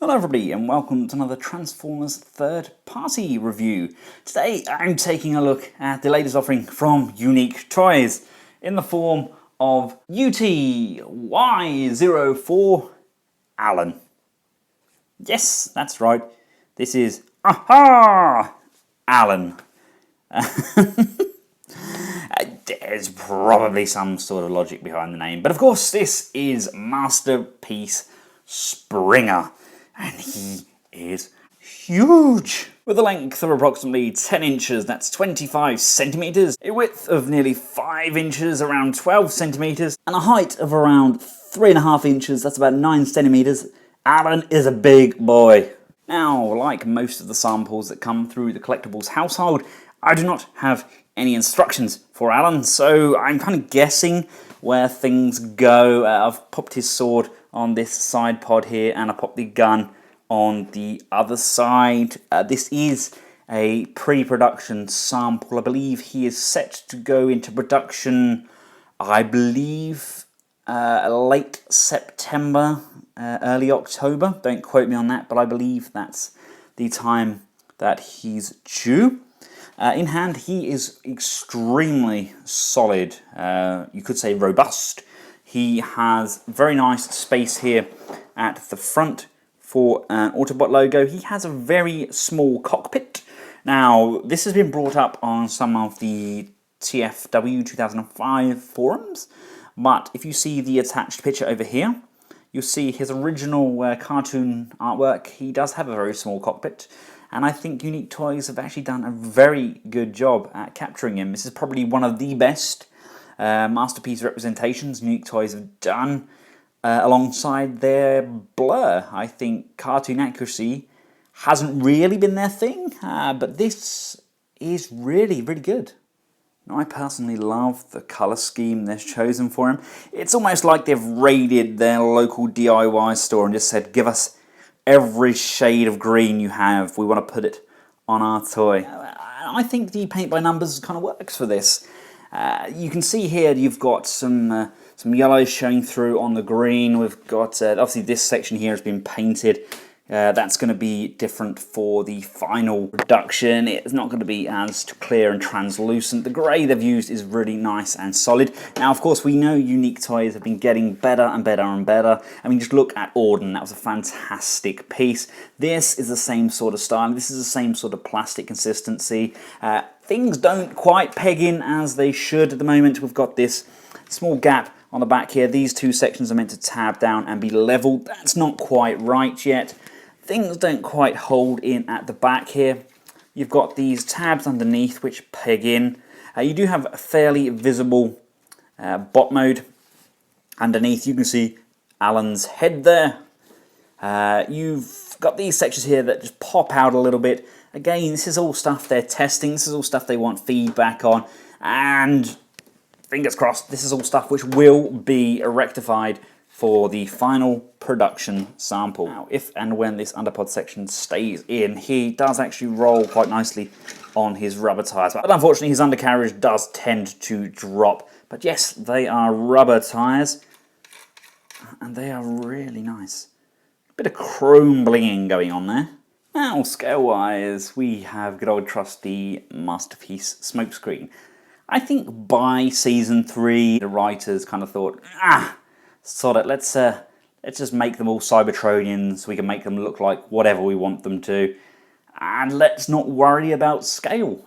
Hello everybody and welcome to another Transformers third party review. Today I'm taking a look at the latest offering from Unique Toys in the form of Y-04 Alan. Yes, that's right. This is Alan. There's probably some sort of logic behind the name, but of course this is Masterpiece Springer, and he is huge. With a length of approximately 10 inches, that's 25 centimeters, a width of nearly 5 inches, around 12 centimeters, and a height of around 3.5 inches, that's about 9 centimeters, Alan is a big boy. Now, like most of the samples that come through the Collectables household, I do not have any instructions for Alan, so I'm kind of guessing where things go. I've popped his sword on this side pod here, and I popped the gun on the other side. This is a pre-production sample. I believe he is set to go into production, I believe, late September, early October. Don't quote me on that, but I believe that's the time that he's due. In hand, he is extremely solid. You could say robust. He has very nice space here at the front for an Autobot logo. He has a very small cockpit. Now, this has been brought up on some of the TFW 2005 forums, but if you see the attached picture over here, you'll see his original cartoon artwork. He does have a very small cockpit, and I think Unique Toys have actually done a very good job at capturing him. This is probably one of the best masterpiece representations Unique Toys have done alongside their Blur. I think cartoon accuracy hasn't really been their thing, but this is really, really good. Now, I personally love the colour scheme they've chosen for him. It's almost like they've raided their local DIY store and just said, give us every shade of green you have. We want to put it on our toy. I think the paint by numbers kind of works for this. You can see here you've got some yellows showing through on the green. We've got, obviously this section here has been painted. That's going to be different for the final production. It's not going to be as clear and translucent. The grey they've used is really nice and solid. Now, of course, we know Unique Toys have been getting better and better and better. I mean, just look at Auden. That was a fantastic piece. This is the same sort of style. This is the same sort of plastic consistency. Things don't quite peg in as they should at the moment. We've got this small gap on the back here. These two sections are meant to tab down and be leveled. That's not quite right yet. Things don't quite hold in at the back here. You've got these tabs underneath which peg in. You do have a fairly visible bot mode underneath. You can see Alan's head there. You've got these sections here that just pop out a little bit. Again, this is all stuff they're testing. This is all stuff they want feedback on. And fingers crossed, this is all stuff which will be rectified for the final production sample. Now, if and when this underpod section stays in, he does actually roll quite nicely on his rubber tyres. But unfortunately, his undercarriage does tend to drop. But yes, they are rubber tyres, and they are really nice. A bit of chrome blinging going on there. Now, scale-wise, we have good old trusty Masterpiece smokescreen. I think by season 3, the writers kind of thought, sod it, let's just make them all Cybertronians so we can make them look like whatever we want them to. And let's not worry about scale.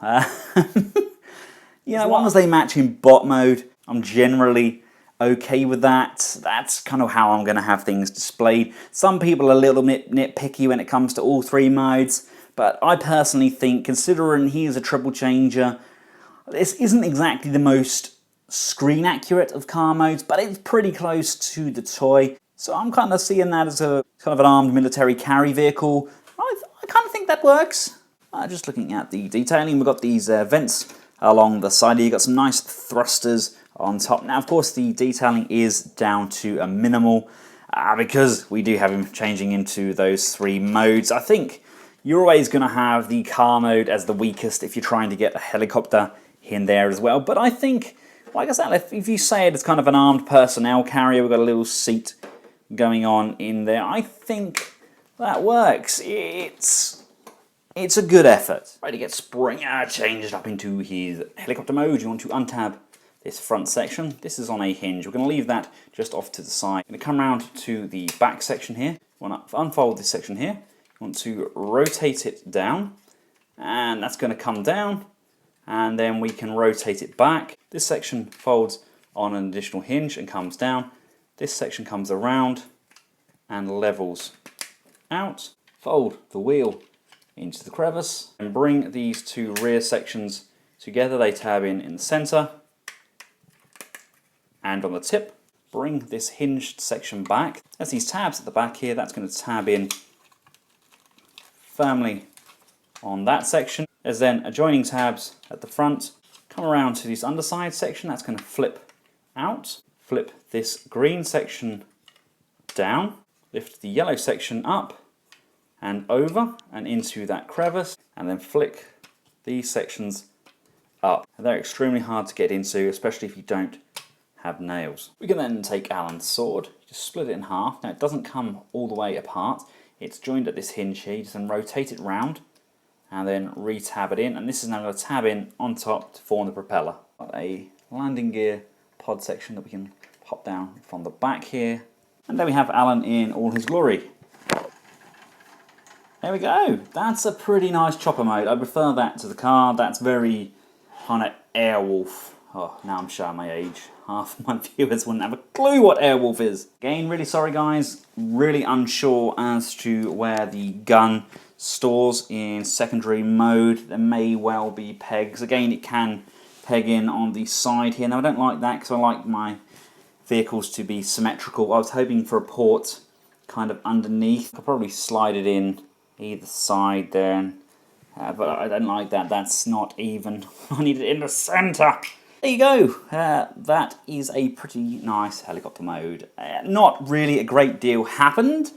You know, as long as they match in bot mode, I'm generally okay with that. That's kind of how I'm going to have things displayed. Some people are a little bit nitpicky when it comes to all 3 modes, but I personally think, considering he is a triple changer, this isn't exactly the most screen accurate of car modes, but it's pretty close to the toy. So I'm kind of seeing that as a kind of an armed military carry vehicle. I kind of think that works. Just looking at the detailing, we've got these vents along the side here. You've got some nice thrusters on top. Now, of course, the detailing is down to a minimal because we do have him changing into those 3 modes. I think you're always going to have the car mode as the weakest if you're trying to get a helicopter in there as well. But I think, like I said, if you say it as kind of an armed personnel carrier, we've got a little seat going on in there. I think that works. It's a good effort. Right, to get Springer changed up into his helicopter mode, you want to untab this front section. This is on a hinge. We're going to leave that just off to the side. We're going to come around to the back section here. You want to unfold this section here. You want to rotate it down, and that's going to come down, and then we can rotate it back. This section folds on an additional hinge and comes down. This section comes around and levels out. Fold the wheel into the crevice and bring these two rear sections together. They tab in the center and on the tip. Bring this hinged section back. There's these tabs at the back here. That's going to tab in firmly on that section. There's then adjoining tabs at the front. Come around to this underside section. That's going to flip out. Flip this green section down. Lift the yellow section up and over and into that crevice, and then flick these sections up. And they're extremely hard to get into, especially if you don't have nails. We can then take Alan's sword, just split it in half. Now it doesn't come all the way apart, it's joined at this hinge here. You just then rotate it round and then re-tab it in, and this is now going to tab in on top to form the propeller. Got a landing gear pod section that we can pop down from the back here, and then we have Alan in all his glory. There we go. That's a pretty nice chopper mode. I prefer that to the car. That's very kind of Airwolf. Oh, now I'm showing my age. Half of my viewers wouldn't have a clue what Airwolf is. Again, really sorry guys. Really unsure as to where the gun stores in secondary mode. There may well be pegs. Again, it can peg in on the side here. Now I don't like that because I like my vehicles to be symmetrical. I was hoping for a port kind of underneath. I'll probably slide it in either side there, but I don't like that. That's not even. I need it in the center. There you go. That is a pretty nice helicopter mode. Not really a great deal happened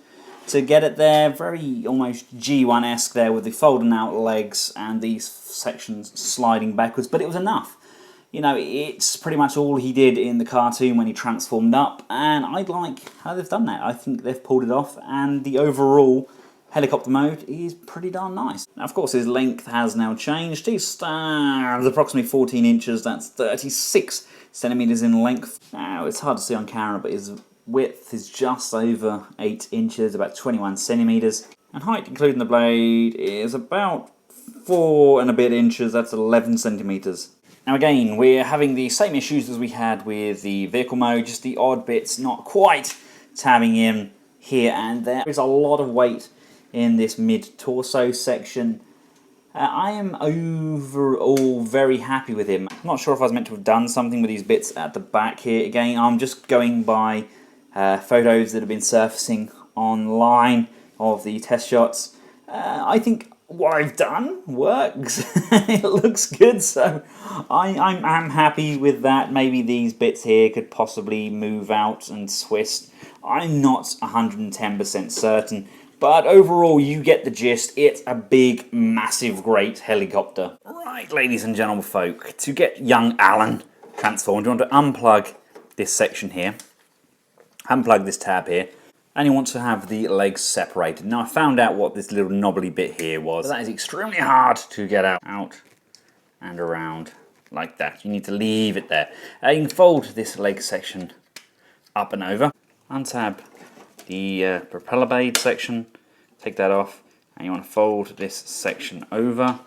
to get it there. Very almost G1-esque there with the folding out legs and these sections sliding backwards, but it was enough. You know, it's pretty much all he did in the cartoon when he transformed up, and I like how they've done that. I think they've pulled it off, and the overall helicopter mode is pretty darn nice. Now, of course, his length has now changed. He stands approximately 14 inches. That's 36 centimeters in length. Now, it's hard to see on camera, but his width is just over 8 inches, about 21 centimeters. And height, including the blade, is about 4 and a bit inches. That's 11 centimeters. Now again, we're having the same issues as we had with the vehicle mode, just the odd bits not quite tabbing in here and there. There's a lot of weight in this mid-torso section. I am overall very happy with him. I'm not sure if I was meant to have done something with these bits at the back here. Again, I'm just going by photos that have been surfacing online of the test shots. I think what I've done works. It looks good, so I'm happy with that. Maybe these bits here could possibly move out and twist. I'm not 110% certain. But overall, you get the gist. It's a big, massive, great helicopter. Right, ladies and gentlemen folk, to get young Alan transformed, you want to unplug this section here, unplug this tab here, and you want to have the legs separated. Now, I found out what this little knobbly bit here was. That is extremely hard to get out and around like that. You need to leave it there. You can fold this leg section up and over, untab the propeller blade section, take that off, and you want to fold this section over.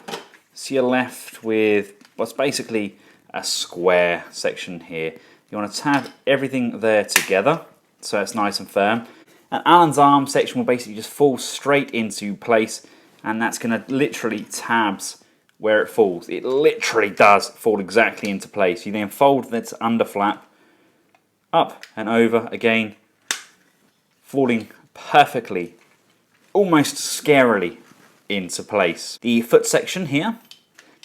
So you're left with what's basically a square section here. You want to tab everything there together so it's nice and firm. And Alan's arm section will basically just fall straight into place, and that's going to literally tabs where it falls. It literally does fall exactly into place. You then fold this under flap up and over again, falling perfectly, almost scarily into place. The foot section here,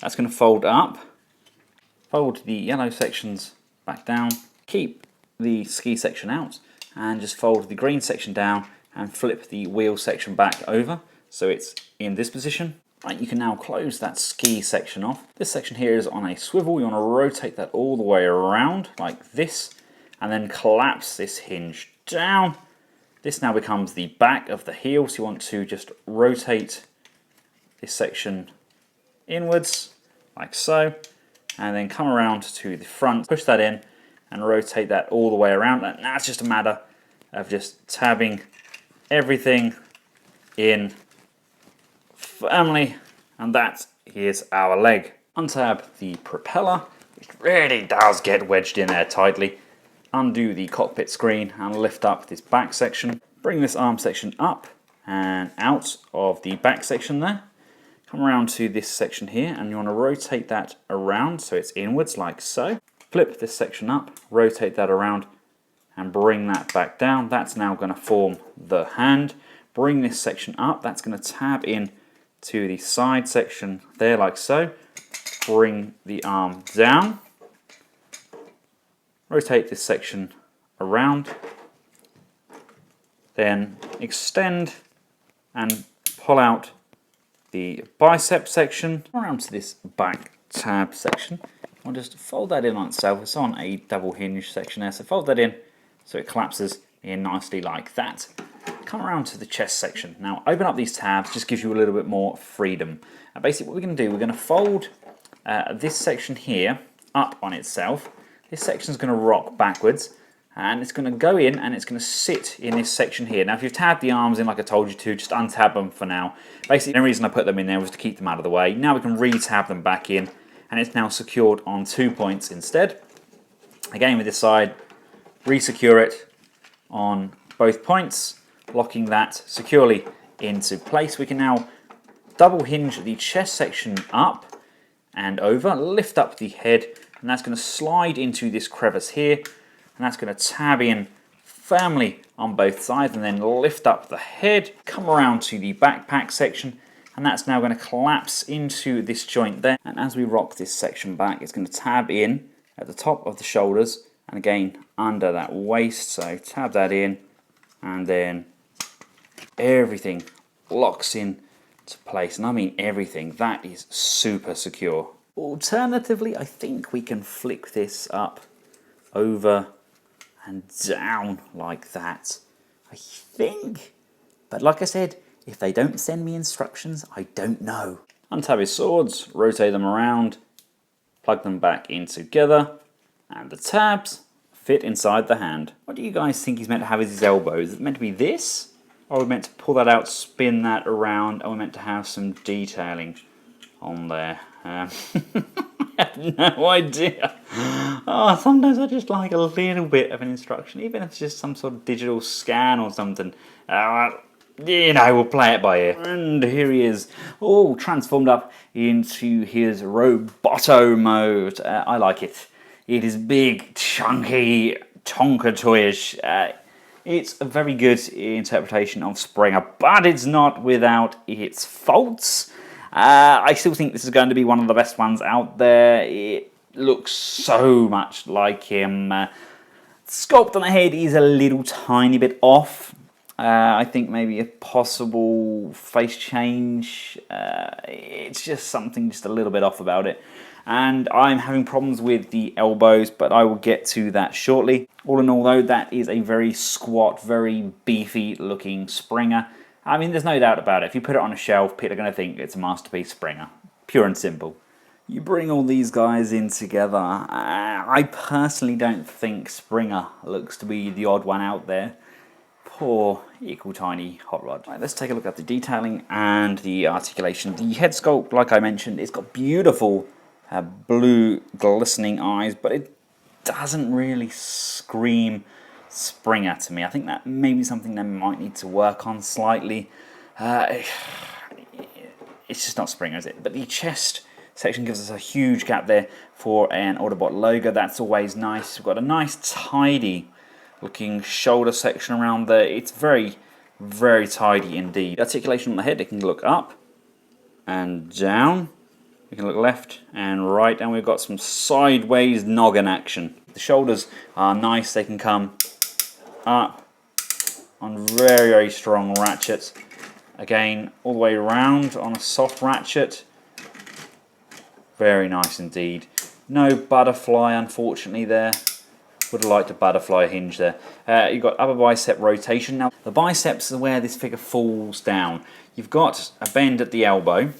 that's going to fold up, fold the yellow sections back down, keep the ski section out, and just fold the green section down and flip the wheel section back over so it's in this position. Right, you can now close that ski section off. This section here is on a swivel. You want to rotate that all the way around like this, and then collapse this hinge down This now becomes the back of the heel, so you want to just rotate this section inwards, like so, and then come around to the front, push that in, and rotate that all the way around. And now it's just a matter of just tabbing everything in firmly, and that is our leg. Untab the propeller. It really does get wedged in there tightly. Undo the cockpit screen and lift up this back section. Bring this arm section up and out of the back section there. Come around to this section here, and you want to rotate that around so it's inwards like so. Flip this section up, rotate that around, and bring that back down. That's now going to form the hand. Bring this section up, that's going to tab in to the side section there like so. Bring the arm down. Rotate this section around. Then extend and pull out the bicep section around to this back tab section. I'll just fold that in on itself. It's on a double hinge section there, so fold that in so it collapses in nicely like that. Come around to the chest section. Now open up these tabs, just gives you a little bit more freedom. Basically what we're going to do, we're going to fold this section here up on itself. This section is going to rock backwards, and it's going to go in and it's going to sit in this section here. Now if you've tabbed the arms in like I told you to, just untab them for now. Basically the reason I put them in there was to keep them out of the way. Now we can re-tab them back in, and it's now secured on 2 points instead. Again with this side, re-secure it on both points, locking that securely into place. We can now double hinge the chest section up and over, lift up the head, and that's going to slide into this crevice here, and that's going to tab in firmly on both sides, and then lift up the head, come around to the backpack section, and that's now going to collapse into this joint there. And as we rock this section back, it's going to tab in at the top of the shoulders, and again under that waist, so tab that in, and then everything locks in to place, and I mean everything. That is super secure. Alternatively, I think we can flick this up, over and down like that, I think. But like I said, if they don't send me instructions, I don't know. Untab his swords, rotate them around, plug them back in together, and the tabs fit inside the hand. What do you guys think he's meant to have as his elbows? Is it meant to be this? Or are we meant to pull that out, spin that around, and we're meant to have some detailing on there? I have no idea. Oh, sometimes I just like a little bit of an instruction, even if it's just some sort of digital scan or something. You know, we'll play it by ear. And here he is, all transformed up into his roboto mode. I like it. It is big, chunky, Tonka toyish. It's a very good interpretation of Springer, but it's not without its faults. I still think this is going to be one of the best ones out there. It looks so much like him. Sculpt on the head is a little tiny bit off. I think maybe a possible face change. It's just something just a little bit off about it. And I'm having problems with the elbows, but I will get to that shortly. All in all though, that is a very squat, very beefy looking Springer. I mean, there's no doubt about it. If you put it on a shelf, people are going to think it's a masterpiece Springer. Pure and simple. You bring all these guys in together. I personally don't think Springer looks to be the odd one out there. Poor equal tiny hot rod. Right, let's take a look at the detailing and the articulation. The head sculpt, like I mentioned, it's got beautiful blue glistening eyes, but it doesn't really scream Springer to me. I think that may be something they might need to work on slightly. It's just not Springer, is it? But the chest section gives us a huge gap there for an Autobot logo. That's always nice. We've got a nice tidy looking shoulder section around there. It's very, very tidy indeed. Articulation on the head, it can look up and down. We can look left and right, and we've got some sideways noggin action. The shoulders are nice. They can come up on very, very strong ratchets. Again, all the way around on a soft ratchet. Very nice indeed. No butterfly, unfortunately, there. Would have liked a butterfly hinge there. You've got upper bicep rotation. Now, the biceps are where this figure falls down. You've got a bend at the elbow,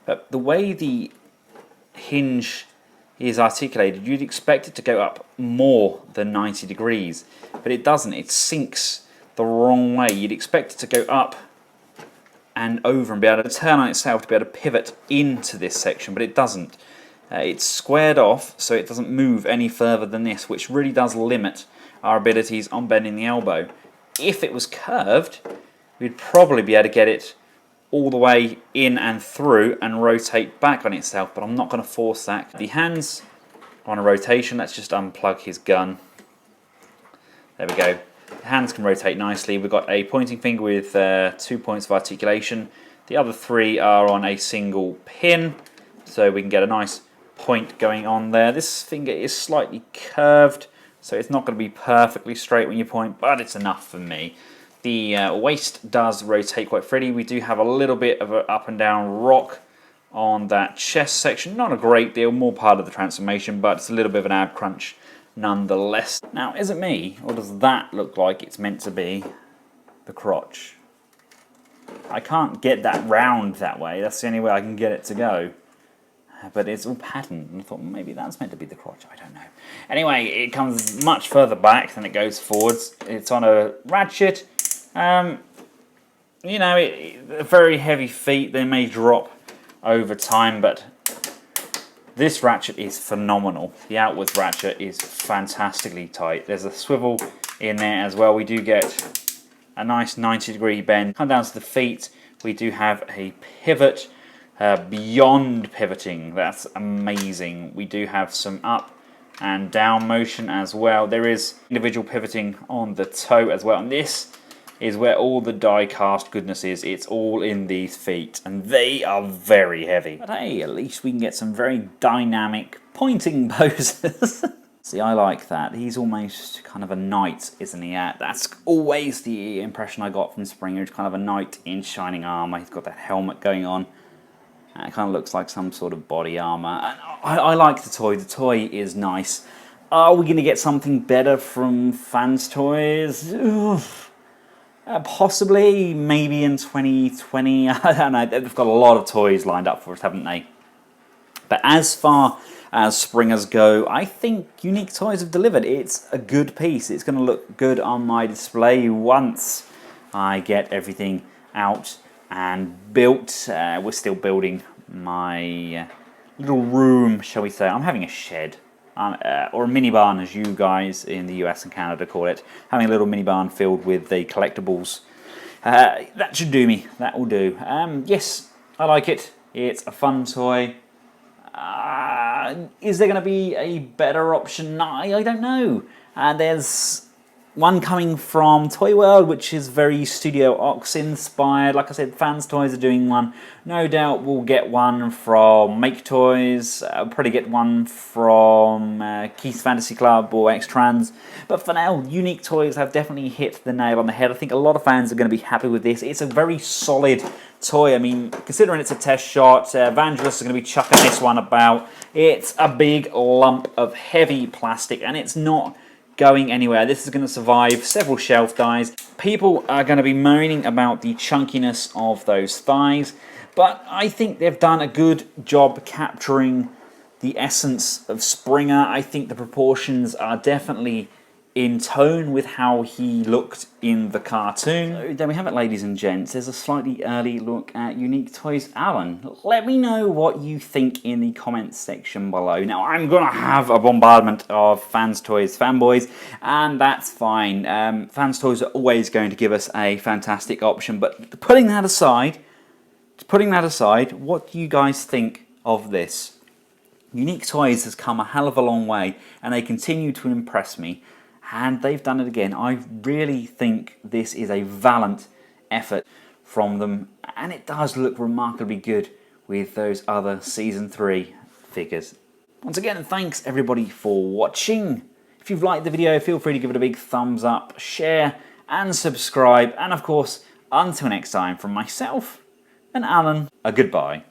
but the way the hinge is articulated, you'd expect it to go up more than 90 degrees, but it doesn't. It sinks the wrong way. You'd expect it to go up and over and be able to turn on itself to be able to pivot into this section, but it doesn't. It's squared off, so it doesn't move any further than this, which really does limit our abilities on bending the elbow. If it was curved, we'd probably be able to get it all the way in and through and rotate back on itself, but I'm not going to force that. The hands on a rotation, let's just unplug his gun. There we go. The hands can rotate nicely. We've got a pointing finger with 2 points of articulation. The other 3 are on a single pin, so we can get a nice point going on there. This finger is slightly curved, so it's not going to be perfectly straight when you point, but it's enough for me. The waist does rotate quite freely. We do have a little bit of an up and down rock on that chest section. Not a great deal, more part of the transformation, but it's a little bit of an ab crunch nonetheless. Now, is it me, or does that look like it's meant to be the crotch? I can't get that round that way. That's the only way I can get it to go. But it's all patterned, and I thought maybe that's meant to be the crotch. I don't know. Anyway, it comes much further back than it goes forwards. It's on a ratchet. You know, very heavy feet. They may drop over time, but this ratchet is phenomenal. The outwards ratchet is fantastically tight. There's a swivel in there as well. We do get a nice 90-degree bend. Come down to the feet. We do have a pivot. Beyond pivoting, that's amazing. We do have some up and down motion as well. There is individual pivoting on the toe as well, and this is where all the die cast goodness is. It's all in these feet, and they are very heavy. But hey, at least we can get some very dynamic pointing poses. See, I like that. He's almost kind of a knight, isn't he? That's always the impression I got from Springer. He's kind of a knight in shining armor. He's got that helmet going on. It kind of looks like some sort of body armor. I like the toy. The toy is nice. Are we going to get something better from Fans Toys? Possibly, maybe in 2020. I don't know. They've got a lot of toys lined up for us, haven't they? But as far as Springers go, I think Unique Toys have delivered. It's a good piece. It's going to look good on my display once I get everything out and built. We're still building my little room, shall we say. I'm having a shed, or a mini barn as you guys in the US and Canada call it. Having a little mini barn filled with the collectibles. That should do me. That will do. Yes, I like it. It's a fun toy. Is there going to be a better option? I don't know. There's one coming from Toy World, which is very Studio Ox inspired. Like I said, Fans Toys are doing one. No doubt we'll get one from Make Toys. I'll probably get one from Keith's Fantasy Club or X-Trans. But for now, Unique Toys have definitely hit the nail on the head. I think a lot of fans are going to be happy with this. It's a very solid toy. I mean, considering it's a test shot, Evangelists are going to be chucking this one about. It's a big lump of heavy plastic, and it's not going anywhere. This is going to survive several shelf dies. People are going to be moaning about the chunkiness of those thighs, but I think they've done a good job capturing the essence of Springer. I think the proportions are definitely in tone with how he looked in the cartoon. So there we have it, ladies and gents. There's a slightly early look at Unique Toys. Alan, let me know what you think in the comments section below. Now, I'm going to have a bombardment of Fans Toys fanboys, and that's fine. Fans Toys are always going to give us a fantastic option, but putting that aside, what do you guys think of this? Unique Toys has come a hell of a long way, and they continue to impress me. And they've done it again. I really think this is a valiant effort from them. And it does look remarkably good with those other Season 3 figures. Once again, thanks everybody for watching. If you've liked the video, feel free to give it a big thumbs up, share and subscribe. And of course, until next time, from myself and Alan, a goodbye.